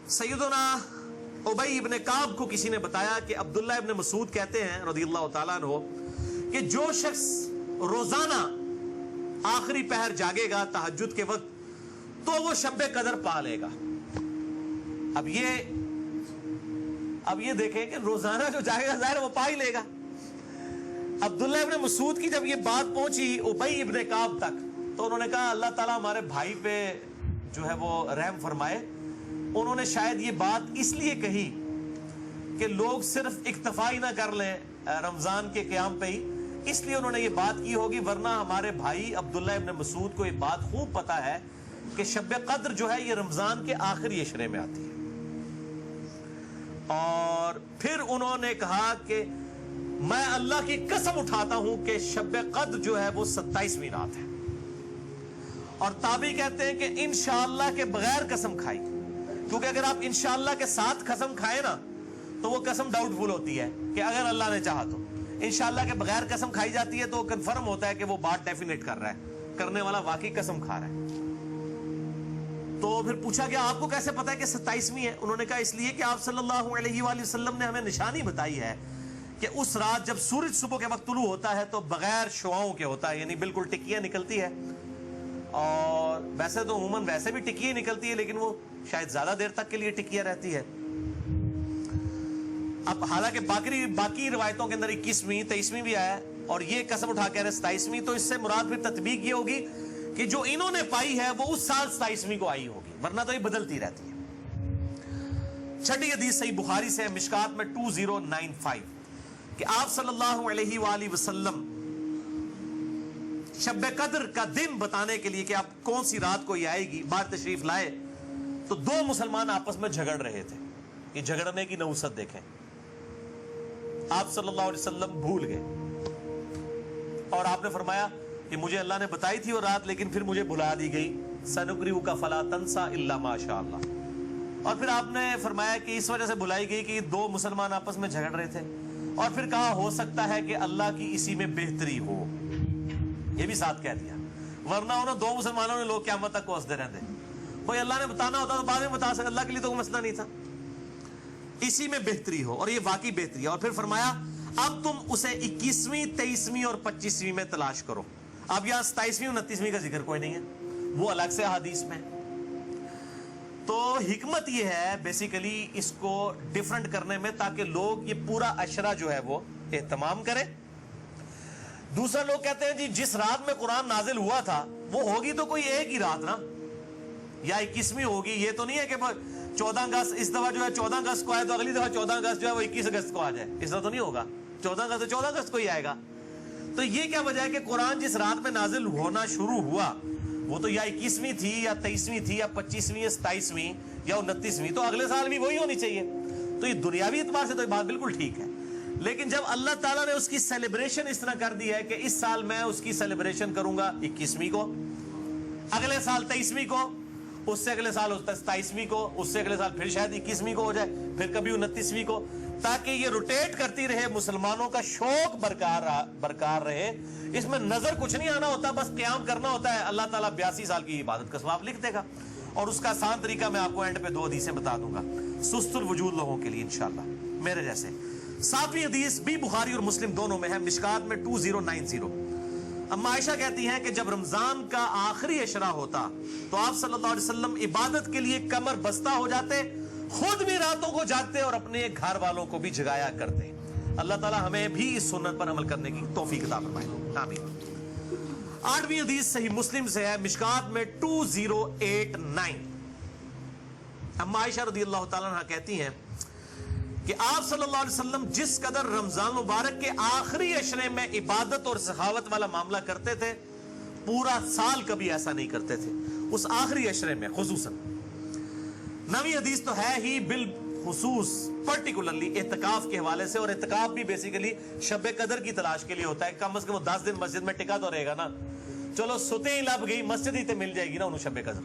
سیدنا ابی ابن کعب کو کسی نے بتایا کہ عبداللہ ابن مسعود کہتے ہیں رضی اللہ تعالیٰ عنہ کہ جو شخص روزانہ آخری پہر جاگے گا تہجد کے وقت تو وہ شب قدر پا لے گا. اب یہ دیکھیں کہ روزانہ جو جاگے گا ظاہر وہ پا ہی لے گا. عبداللہ ابن مسعود کی جب یہ بات پہنچی ابی ابن کعب تک تو انہوں نے کہا اللہ تعالیٰ ہمارے بھائی پہ جو ہے وہ رحم فرمائے. انہوں نے شاید یہ بات اس لیے کہی کہ لوگ صرف اکتفا ہی نہ کر لیں رمضان کے قیام پہ ہی, اس لیے انہوں نے یہ بات کی ہوگی, ورنہ ہمارے بھائی عبداللہ ابن مسعود کو یہ بات خوب پتا ہے کہ شب قدر جو ہے یہ رمضان کے آخری عشرے میں آتی ہے. اور پھر انہوں نے کہا کہ میں اللہ کی قسم اٹھاتا ہوں کہ شب قدر جو ہے وہ 27ویں رات ہے. اور تابعی کہتے ہیں کہ انشاءاللہ کے بغیر قسم کھائی, کیونکہ اگر آپ انشاءاللہ کے ساتھ قسم کھائیں نا تو وہ قسم ڈاؤٹ فل ہوتی ہے کہ اگر اللہ نے چاہا تو. انشاءاللہ کے بغیر قسم کھائی جاتی ہے تو کنفرم ہوتا ہے کہ وہ بات ڈیفینیٹ کر رہا ہے, کرنے والا واقعی قسم کھا رہا ہے. تو پھر پوچھا گیا آپ کو کیسے پتا ہے کہ 27ویں ہے؟ انہوں نے کہا اس لیے کہ آپ صلی اللہ علیہ وآلہ وسلم نے ہمیں نشانی بتائی ہے کہ اس رات جب سورج صبح کے وقت طلوع ہوتا ہے تو بغیر شعاؤں کے ہوتا ہے, یعنی بالکل ٹکیاں نکلتی ہے. اور ویسے تو عموماً ویسے بھی ٹکیاں نکلتی ہے لیکن وہ شاید زیادہ دیر تک کے لیے ٹکیاں رہتی ہے. اب حالانکہ باقی روایتوں کے اندر 21ویں 23ویں بھی آیا ہے اور یہ قسم اٹھا کے 27ویں, تو اس سے مراد پھر تطبیق یہ ہوگی کہ جو انہوں نے پائی ہے وہ اس سال 27ویں کو آئی ہوگی, ورنہ تو یہ بدلتی رہتی ہے. چھٹی حدیث صحیح بخاری سے مشکات میں 2095 کہ آپ صلی اللہ علیہ وآلہ وسلم شب قدر کا دن بتانے کے لیے کہ آپ کون سی رات کو یہ آئے گی بار تشریف لائے تو دو مسلمان آپس میں جھگڑ رہے تھے. یہ جھگڑنے کی نحوست دیکھیں. آپ صلی اللہ علیہ وسلم بھول گئے اور آپ نے فرمایا کہ مجھے اللہ نے بتائی تھی وہ رات لیکن پھر مجھے بھلا دی گئی, سنقرئک فلا تنسى الا ما شاء اللہ. اور پھر آپ نے فرمایا کہ اس وجہ سے بھلائی گئی کہ دو مسلمان آپس میں جھگڑ رہے تھے, اور پھر کہا ہو سکتا ہے کہ اللہ کی اسی میں بہتری ہو, یہ بھی ساتھ کہہ دیا, ورنہ انہوں دو مسلمانوں نے لوگ قیامت تک کوستے رہتے. کوئی اللہ نے بتانا ہوتا تو بعد میں بتا سکتا, اللہ کے لیے تو کوئی مسئلہ نہیں تھا, اسی میں بہتری ہو, اور یہ واقعی بہتری ہے. اور پھر فرمایا اب تم اسے 21ویں 23ویں اور 25ویں میں تلاش کرو. اب یہاں 27ویں 29ویں کا ذکر کوئی نہیں ہے, وہ الگ سے حدیث میں. تو حکمت یہ ہے بیسیکلی اس کو ڈیفرنٹ کرنے میں تاکہ لوگ یہ پورا عشرہ جو ہے وہ اہتمام کریں. دوسرا لوگ کہتے ہیں جی جس رات میں قرآن نازل ہوا تھا وہ ہوگی تو کوئی ایک ہی رات نا, یا 21ویں ہوگی, یہ تو نہیں ہے کہ 14 اگست اس دفعہ جو ہے 14 اگست کو آئے تو اگلی دفعہ 14 اگست جو ہے وہ 21 اگست کو آ جائے, اس طرح تو نہیں ہوگا. 14 اگست تو 14 اگست کو ہی آئے گا. تو یہ کیا وجہ ہے کہ قرآن جس رات میں نازل ہونا شروع ہوا وہ تو یا 21ویں تھی یا 23ویں تھی یا 25ویں یا 27ویں یا 29ویں, تو اگلے سال بھی وہی ہونی چاہیے. تو یہ دنیاوی اعتبار سے تو یہ بات بالکل ٹھیک ہے, لیکن جب اللہ تعالیٰ نے اس کی سیلیبریشن اس طرح کر دی ہے کہ اس سال میں اس کی سیلیبریشن کروں گا 21ویں کو, اگلے سال 23ویں کو, اس سے اگلے سال 27ویں کو, اس سے اگلے سال پھر شاید 21ویں کو ہو جائے, پھر کبھی 29ویں کو, تاکہ یہ روٹیٹ کرتی رہے, مسلمانوں کا شوق برقرار رہے. اس میں نظر کچھ نہیں آنا ہوتا, بس قیام کرنا ہوتا ہے. اللہ تعالیٰ 82 سال کی عبادت کا ثواب لکھ دے گا. اور اس کا آسان طریقہ میں آپ کو اینڈ پہ 2 حدیثیں بتا دوں گا سست الوجود لوگوں کے لیے انشاءاللہ میرے جیسے. 7ویں حدیث بھی بخاری اور مسلم دونوں میں ہے, مشکات میں 2090. اما عائشہ کہتی ہیں کہ جب رمضان کا آخری عشرہ ہوتا تو آپ صلی اللہ علیہ وسلم عبادت کے لیے کمر بستہ ہو جاتے, خود بھی راتوں کو جاگتے اور اپنے گھر والوں کو بھی جگایا کرتے. اللہ تعالی ہمیں بھی اس سنت پر عمل کرنے کی توفیق عطا فرمائے, آمین. 8ویں حدیث صحیح مسلم سے ہے, مشکات میں 2089. اما عائشہ رضی اللہ تعالیٰ عنہ کہتی ہیں کہ آپ صلی اللہ علیہ وسلم جس قدر رمضان مبارک کے آخری عشرے میں عبادت اور سخاوت والا معاملہ کرتے تھے پورا سال کبھی ایسا نہیں کرتے تھے, اس آخری عشرے میں خصوصاً. 9ویں حدیث تو ہے ہی بالخصوص پرٹیکولرلی اعتکاف کے حوالے سے, اور اعتکاف بھی بیسیکلی شب قدر کی تلاش کے لیے ہوتا ہے. کم از کم 10 دن مسجد میں ٹکا تو رہے گا نا, چلو ستے ہی لب گئی مسجد ہی تے مل جائے گی نا انہوں شب قدر,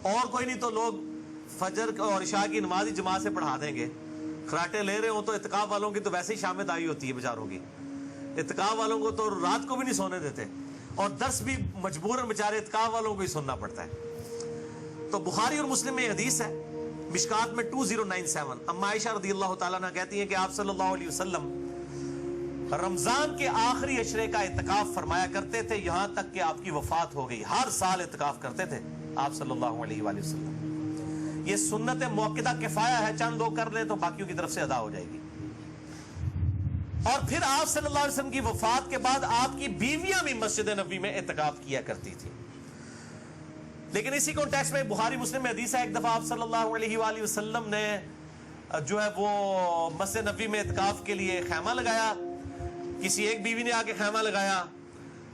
اور کوئی نہیں تو لوگ فجر اور عشاء کی نماز ہی جماعت سے پڑھا دیں گے. خراٹے لے رہے ہوں تو اعتکاف والوں کی تو ویسے ہی شامت آئی ہوتی ہے بیچاروں کی, اعتکاف والوں کو تو رات کو بھی نہیں سونے دیتے, اور درس بھی مجبوراً بیچارے اعتکاف والوں کو ہی سننا پڑتا ہے. تو بخاری اور مسلم میں حدیث ہے مشکات میں 2097 اما عائشہ رضی اللہ تعالیٰ عنہ کہتی ہیں کہ آپ صلی اللہ علیہ وسلم رمضان کے آخری عشرے کا اعتکاف فرمایا کرتے تھے یہاں تک کہ آپ کی وفات ہو گئی. ہر سال اعتکاف کرتے تھے آپ صلی اللہ علیہ وآلہ وسلم. یہ سنت موقدہ کفایہ ہے, چند لوگ کر لیں تو باقیوں کی طرف سے ادا ہو جائے گی. اور پھر آپ صلی اللہ علیہ وسلم کی وفات کے بعد آپ کی بیویاں بھی مسجد نبوی میں اعتکاف کیا کرتی تھی. لیکن اسی کانٹیکسٹ میں بخاری مسلم میں حدیث ہے, ایک دفعہ آپ صلی اللہ علیہ وآلہ وسلم نے جو ہے وہ مسجد نبوی میں اعتکاف کے لیے خیمہ لگایا. کسی ایک بیوی نے آ کے خیمہ لگایا,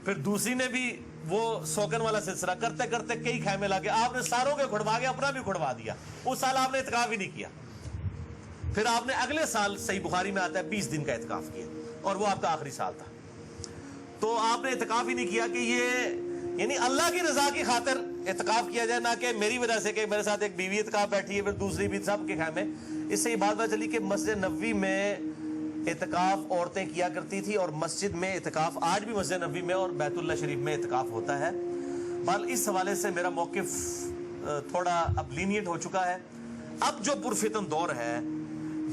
پھر دوسری نے بھی وہ سوگن والا سلسلہ کرتے کرتے کئی خیمے لگے. آپ نے ساروں کے کھڑوا کے اپنا بھی کھڑوا دیا. اس سال آپ نے اعتکاف ہی نہیں کیا. پھر آپ نے اگلے سال صحیح بخاری میں آتا ہے 20 دن کا اعتکاف کیا, اور وہ آپ کا آخری سال تھا. تو آپ نے اعتکاف ہی نہیں کیا کہ یہ یعنی اللہ کی رضا کی خاطر اعتکاف کیا جائے, نہ کہ میری وجہ سے کہ میرے ساتھ ایک بیوی اعتکاف بیٹھی ہے پھر دوسری بھی, سب کے خیمے. اس سے یہ بات پتہ چلی کہ مسجد نبوی میں اعتکاف عورتیں کیا کرتی تھی, اور مسجد میں اعتکاف آج بھی مسجد نبوی میں اور بیت اللہ شریف میں اعتکاف ہوتا ہے. بل اس حوالے سے میرا موقف تھوڑا اب لینیٹ ہو چکا ہے. اب جو پرفتن دور ہے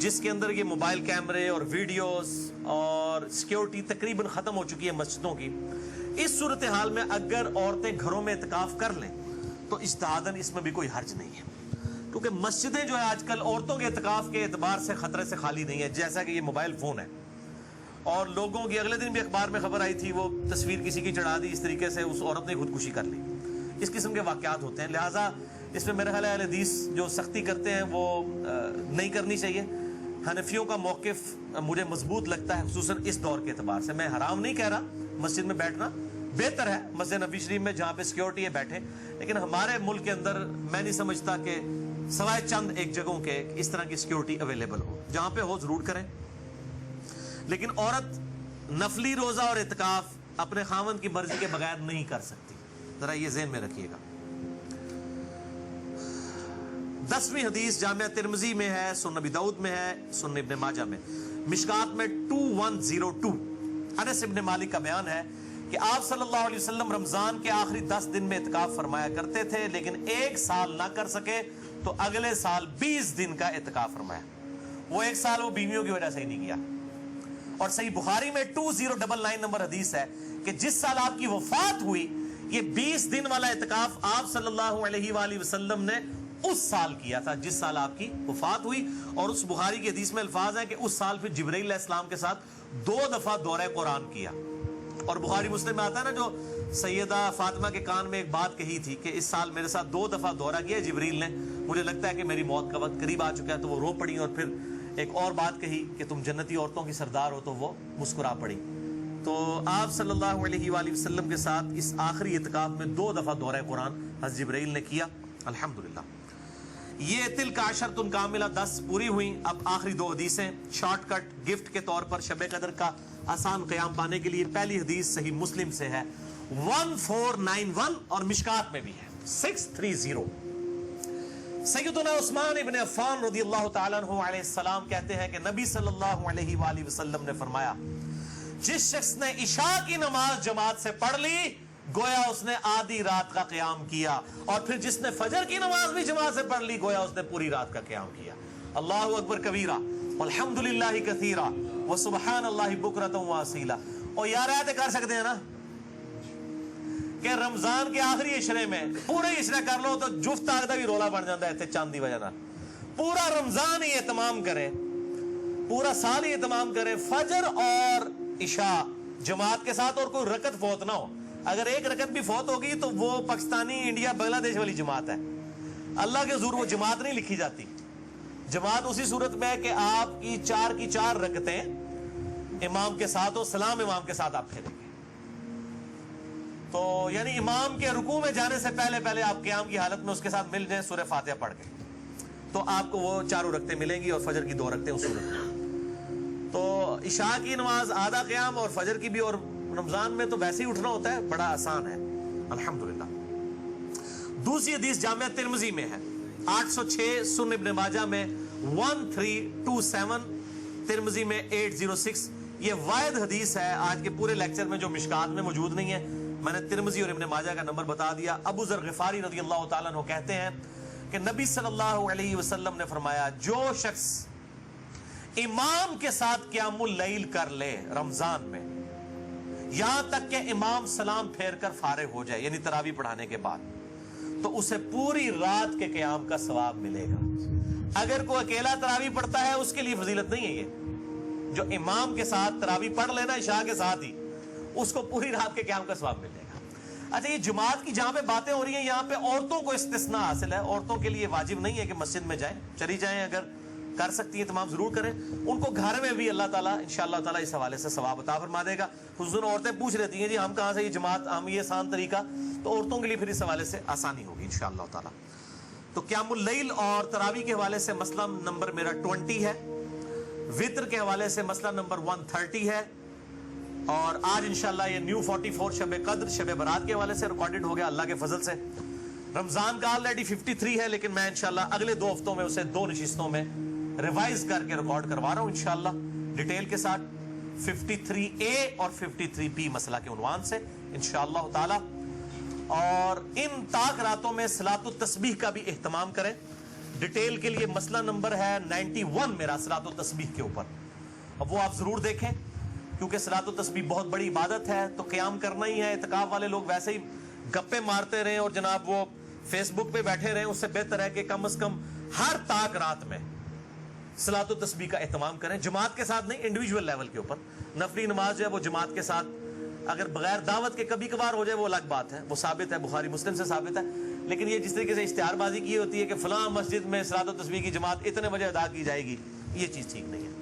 جس کے اندر یہ موبائل کیمرے اور ویڈیوز اور سیکیورٹی تقریباً ختم ہو چکی ہے مسجدوں کی, اس صورتحال میں اگر عورتیں گھروں میں اعتکاف کر لیں تو اجتہاداً اس میں بھی کوئی حرج نہیں ہے, کیونکہ مسجدیں جو ہے آج کل عورتوں کے اعتکاف کے اعتبار سے خطرے سے خالی نہیں ہے. جیسا کہ یہ موبائل فون ہے, اور لوگوں کی اگلے دن بھی اخبار میں خبر آئی تھی, وہ تصویر کسی کی چڑھا دی, اس طریقے سے اس عورت نے خودکشی کر لی. اس قسم کے واقعات ہوتے ہیں. لہٰذا اس میں میرا خیال ہے اہل حدیث جو سختی کرتے ہیں وہ نہیں کرنی چاہیے. حنفیوں کا موقف مجھے مضبوط لگتا ہے, خصوصاً اس دور کے اعتبار سے. میں حرام نہیں کہہ رہا, مسجد میں بیٹھنا بہتر ہے, مسجد نبوی شریف میں جہاں پہ سیکیورٹی ہے بیٹھے, لیکن ہمارے ملک کے اندر میں نہیں سمجھتا کہ سوائے چند ایک جگہوں کے اس طرح کی سیکیورٹی اویلیبل ہو. جہاں پہ ہو ضرور کریں. لیکن عورت نفلی روزہ اور اعتکاف اپنے خاوند کی مرضی کے بغیر نہیں کر سکتی, ذرا یہ ذہن میں رکھیے گا. 10ویں حدیث جامعہ ترمذی میں ہے, سنن ابی داؤد میں ہے, سنن ابن ماجہ میں. مشکات میں 2102 انس ابن مالک کا بیان ہے کہ آپ صلی اللہ علیہ وسلم رمضان کے آخری 10 دن میں اعتکاف فرمایا کرتے تھے, لیکن ایک سال نہ کر سکے تو اگلے سال 20 دن کا اعتکاف فرمایا. وہ ایک سال وہ بیویوں کی وجہ سے ہی نہیں کیا. اور صحیح بخاری میں 2099 نمبر حدیث ہے کہ جس سال آپ کی وفات ہوئی یہ 20 دن والا اعتکاف آپ صلی اللہ علیہ وآلہ وسلم نے اس سال کیا تھا جس سال آپ کی وفات ہوئی. اور اس بخاری کی حدیث میں الفاظ ہیں کہ اس سال پھر جبرائیل علیہ السلام کے ساتھ 2 دفعہ دورہ قرآن کیا. اور بخاری مسلم میں آتا ہے نا, جو سیدہ فاطمہ کے کان میں ایک بات کہی تھی کہ اس سال میرے ساتھ 2 دفعہ دورہ کیا جبریل نے, مجھے لگتا ہے کہ میری موت کا وقت قریب آ چکا ہے. تو وہ رو پڑی, اور پھر ایک اور بات کہی کہ تم جنتی عورتوں کی سردار ہو, تو وہ مسکرا پڑی. تو آپ صلی اللہ علیہ وآلہ وسلم کے ساتھ اس آخری اعتکاف میں 2 دفعہ دورہ قرآن حضرت جبرائیل نے کیا. الحمدللہ. یہ تلک عشرۃ کاملہ 10 پوری ہوئی. اب آخری 2 حدیثیں شارٹ کٹ گفٹ کے طور پر شب قدر کا آسان قیام پانے کے لیے. پہلی حدیث صحیح مسلم سے ہے 1491 اور مشکات میں بھی ہے 630. سیدنا عثمان ابن عفان رضی اللہ تعالیٰ عنہ علیہ السلام کہتے ہیں کہ نبی صلی اللہ علیہ وآلہ وسلم نے فرمایا, جس شخص نے عشاء کی نماز جماعت سے پڑھ لی گویا اس نے آدھی رات کا قیام کیا, اور پھر جس نے فجر کی نماز بھی جماعت سے پڑھ لی گویا اس نے پوری رات کا قیام کیا. اللہ اکبر کبیرہ والحمدللہ کثیرہ وسبحان اللہ بکرۃ واصیلہ. اور یار ایسے کر سکتے ہیں نا کہ رمضان کے آخری عشرے میں پورے عشرے کر لو تو جفت آگدہ بھی رولا بن جاتا ہے چاند دی وجہ نہ. پورا رمضان ہی اہتمام کریں, پورا سال ہی اہتمام کریں, فجر اور عشاء جماعت کے ساتھ, اور کوئی رکعت فوت نہ ہو. اگر ایک رکعت بھی فوت ہوگی تو وہ پاکستانی انڈیا بنگلہ دیش والی جماعت ہے. اللہ کے حضور وہ جماعت نہیں لکھی جاتی. جماعت اسی صورت میں ہے کہ آپ کی 4 کی 4 رکعتیں امام کے ساتھ ہو, سلام امام کے ساتھ آپ پھیریں گے. تو یعنی امام کے رکوع میں جانے سے پہلے آپ قیام کی حالت میں اس کے ساتھ مل جائیں سورہ فاتحہ پڑھ کے, تو آپ کو وہ 4 رکعتیں ملیں گی, اور فجر کی 2 رکعتیں اس صورت میں. تو عشاء کی نماز آدھا قیام اور فجر کی بھی, اور رمضان میں تو ویسے ہی اٹھنا ہوتا ہے, بڑا آسان ہے الحمدللہ. دوسری حدیث جامعہ ترمذی میں ہے 806, سنن ابن ماجہ میں 1327, ترمذی میں 806. یہ واحد حدیث ہے آج کے پورے لیکچر میں جو مشکات میں موجود نہیں ہے. میں نے ترمذی اور ابن ماجہ کا نمبر بتا دیا. ابو ذر غفاری رضی اللہ تعالیٰ عنہ کہتے ہیں کہ نبی صلی اللہ علیہ وسلم نے فرمایا جو شخص امام کے ساتھ قیام اللیل کر لے رمضان میں یہاں تک کہ امام سلام پھیر کر فارغ ہو جائے یعنی تراویح پڑھانے کے بعد تو اسے پوری رات کے قیام کا ثواب ملے گا. اگر کوئی اکیلا تراویح پڑھتا ہے اس کے لیے فضیلت نہیں ہے یہ. جو امام کے ساتھ تراویح پڑھ لینا عشاء کے ساتھ ہی اس کو پوری رات کے قیام کا ثواب ملے گا. اچھا یہ جماعت کی جہاں پہ باتیں ہو رہی ہیں یہاں پہ عورتوں کو استثناء حاصل ہے. عورتوں کے لیے واجب نہیں ہے کہ مسجد میں جائیں, چلی جائیں, اگر کر سکتی ہیں تمام ضرور کریں. ان کو گھر میں بھی اللہ تعالیٰ انشاءاللہ تعالیٰ اس حوالے سے ثواب عطا فرما دے گا. خصوصاً عورتیں پوچھ رہتی ہیں جی ہم کہاں سے یہ جماعت, ہم یہ آسان طریقہ, تو عورتوں کے لیے پھر اس حوالے سے آسانی ہوگی انشاءاللہ تعالیٰ. تو قیام اللیل اور تراویح کے حوالے سے مسئلہ نمبر میرا 20 ہے, وطر کے حوالے سے مسئلہ نمبر 130 ہے, اور آج انشاءاللہ یہ نیو 44 شب قدر شب برات کے حوالے سے ریکارڈڈ ہو گیا اللہ کے فضل سے. رمضان کا آلریڈی 53 ہے لیکن میں انشاءاللہ اگلے 2 ہفتوں میں اسے 2 نشستوں میں ریوائز کر کے ریکارڈ کروا رہا ہوں انشاءاللہ ڈیٹیل کے ساتھ 53A اور 53B مسئلہ کے عنوان سے انشاءاللہ تعالی. اور ان طاق راتوں میں صلاۃ التسبیح کا بھی اہتمام کریں. ڈیٹیل کے لیے مسئلہ نمبر ہے 91 میرا صلاۃ التسبیح کے اوپر, اب وہ آپ ضرور دیکھیں کیونکہ صلاۃ التسبیح بہت بڑی عبادت ہے, تو قیام کرنا ہی ہے. اعتکاف والے لوگ ویسے ہی گپے مارتے رہیں اور جناب وہ فیس بک پہ بیٹھے رہیں, اس سے بہتر ہے کہ کم از کم ہر طاق رات میں صلاۃ التسبیح کا اہتمام کریں. جماعت کے ساتھ نہیں, انڈیویجول لیول کے اوپر. نفلی نماز جو ہے وہ جماعت کے ساتھ, اگر بغیر دعوت کے کبھی کبھار ہو جائے وہ الگ بات ہے, وہ ثابت ہے, بخاری مسلم سے ثابت ہے. لیکن یہ جس طریقے سے اشتہار بازی کی ہوتی ہے کہ فلاں مسجد میں صلاۃ التسبیح کی جماعت اتنے بجے ادا کی جائے گی, یہ چیز ٹھیک نہیں ہے.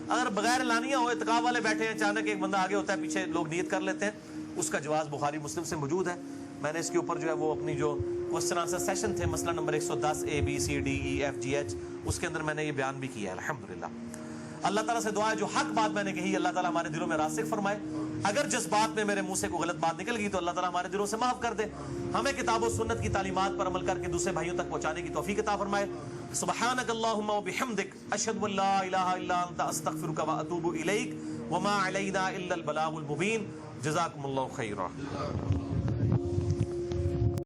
اگر بغیر اعلانیہ ہو, اعتکاف والے بیٹھے ہیں, اچانک ایک بندہ آگے ہوتا ہے, پیچھے لوگ نیت کر لیتے ہیں, اس کا جواز بخاری مسلم سے موجود ہے. میں نے اس کے اوپر جو ہے وہ اپنی جو کوسچن آنسر سیشن تھے مسئلہ نمبر 110 ABCDEFGH اس کے اندر میں نے یہ بیان بھی کیا ہے الحمدللہ. اللہ تعالیٰ سے دعا ہے جو حق بات میں نے کہی اللہ تعالیٰ ہمارے دلوں میں راسخ فرمائے. اگر جس بات میں میرے منہ سے کوئی غلط بات نکل گئی تو اللہ تعالیٰ ہمارے دلوں سے معاف کر دے. ہمیں کتاب و سنت کی تعلیمات پر عمل کر کے دوسرے بھائیوں تک پہنچانے کی توفیق عطا فرمائے. سبحانک اللہم و بحمدک اشہد ان لا الہ الا انت استغفرک و اتوب الیک وما علینا الا البلاغ المبین. جزاکم اللہ خیرا.